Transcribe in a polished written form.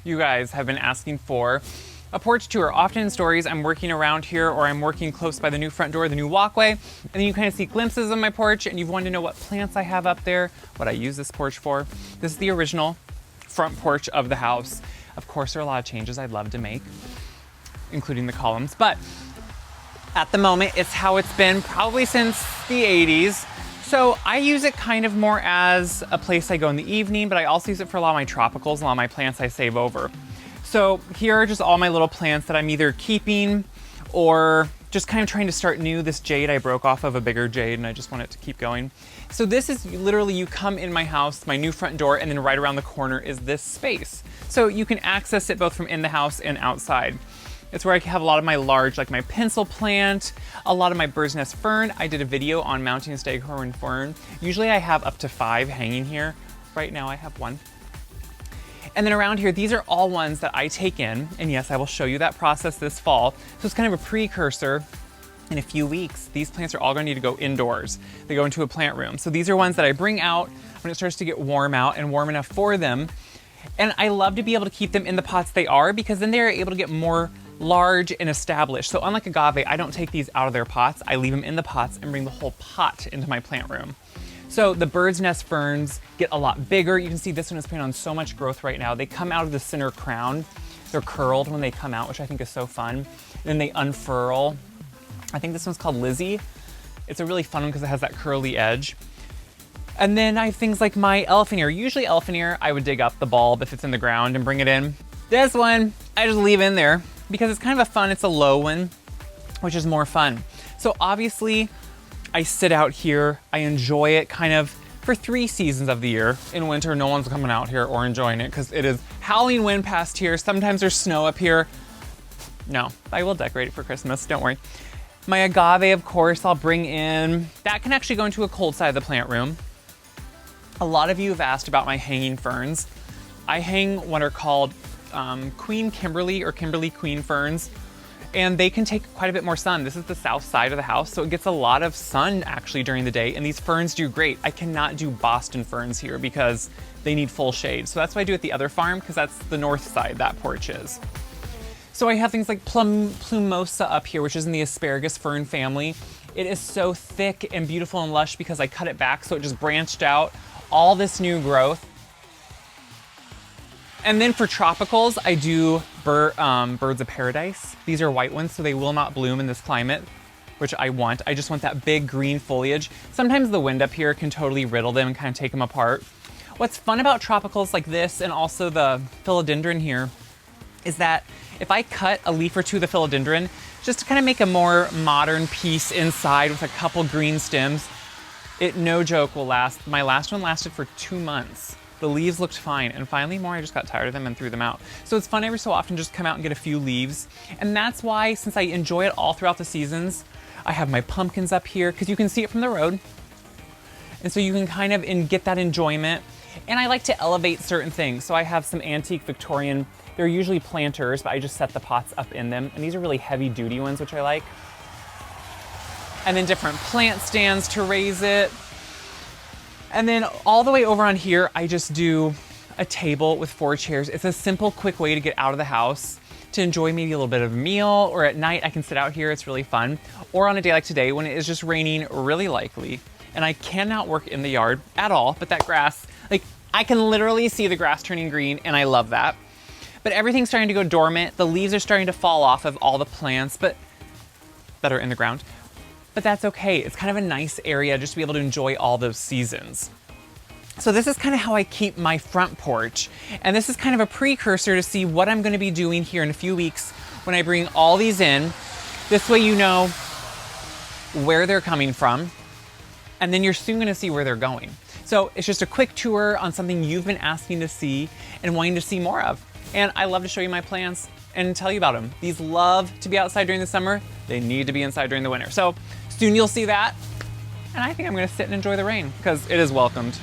You guys have been asking for a porch tour. Often in stories, I'm working around here or I'm working close by the new front door, the new walkway, and then you kind of see glimpses of my porch and you've wanted to know what plants I have up there, what I use this porch for. This is the original front porch of the house. Of course, there are a lot of changes I'd love to make, including the columns, but at the moment, it's how it's been probably since the 80s. So I use it kind of more as a place I go in the evening, but I also use it for a lot of my tropicals, a lot of my plants I save over. So here are just all my little plants that I'm either keeping or just kind of trying to start new. This jade I broke off of a bigger jade and I just want it to keep going. So this is literally, you come in my house, my new front door, and then right around the corner is this space. So you can access it both from in the house and outside. It's where I have a lot of my large, like my pencil plant, a lot of my bird's nest fern. I did a video on mounting a staghorn fern. Usually I have up to 5 hanging here. Right now I have 1. And then around here, these are all ones that I take in. And yes, I will show you that process this fall. So it's kind of a precursor. In a few weeks, these plants are all going to need to go indoors. They go into a plant room. So these are ones that I bring out when it starts to get warm out and warm enough for them. And I love to be able to keep them in the pots they are, because then they're able to get more large and established. So unlike agave, I don't take these out of their pots. I leave them in the pots and bring the whole pot into my plant room. So the bird's nest ferns get a lot bigger. You can see this one is putting on so much growth right now. They come out of the center crown. They're curled when they come out, which I think is so fun. Then they unfurl. I think this one's called Lizzie. It's a really fun one because it has that curly edge. And then I have things like my elephant ear. Usually elephant ear, I would dig up the bulb if it's in the ground and bring it in. This one, I just leave in there because it's kind of it's a low one, which is more fun. So obviously I sit out here, I enjoy it kind of for 3 seasons of the year. In winter, no one's coming out here or enjoying it because it is howling wind past here. Sometimes there's snow up here. No, I will decorate it for Christmas, don't worry. My agave, of course, I'll bring in. That can actually go into a cold side of the plant room. A lot of you have asked about my hanging ferns. I hang what are called Queen Kimberly or Kimberly Queen ferns, and they can take quite a bit more sun. This is the south side of the house, so it gets a lot of sun actually during the day, and these ferns do great. I cannot do Boston ferns here because they need full shade. So that's what I do at the other farm, because that's the north side that porch is. So I have things like plumosa up here, which is in the asparagus fern family. It is so thick and beautiful and lush because I cut it back so it just branched out. All this new growth. And then for tropicals, I do birds of paradise. These are white ones, so they will not bloom in this climate, which I want. I just want that big green foliage. Sometimes the wind up here can totally riddle them and kind of take them apart. What's fun about tropicals like this and also the philodendron here is that if I cut a leaf or two of the philodendron, just to kind of make a more modern piece inside with a couple green stems, it, no joke, will last. My last one lasted for 2 months. The leaves looked fine, and finally I just got tired of them and threw them out. So it's fun every so often just come out and get a few leaves. And that's why, since I enjoy it all throughout the seasons, I have my pumpkins up here, because you can see it from the road. And so you can kind of get that enjoyment. And I like to elevate certain things. So I have some antique Victorian, they're usually planters, but I just set the pots up in them. And these are really heavy duty ones, which I like. And then different plant stands to raise it. And then all the way over on here, I just do a table with 4 chairs. It's a simple, quick way to get out of the house, to enjoy maybe a little bit of a meal, or at night I can sit out here, it's really fun. Or on a day like today when it is just raining really likely, and I cannot work in the yard at all, but that grass, like I can literally see the grass turning green, and I love that. But everything's starting to go dormant. The leaves are starting to fall off of all the plants that are in the ground. But that's okay. It's kind of a nice area just to be able to enjoy all those seasons. So this is kind of how I keep my front porch. And this is kind of a precursor to see what I'm going to be doing here in a few weeks when I bring all these in. This way you know where they're coming from, and then you're soon going to see where they're going. So it's just a quick tour on something you've been asking to see and wanting to see more of. And I love to show you my plants and tell you about them. These love to be outside during the summer. They need to be inside during the winter. So soon you'll see that. And I think I'm gonna sit and enjoy the rain because it is welcomed.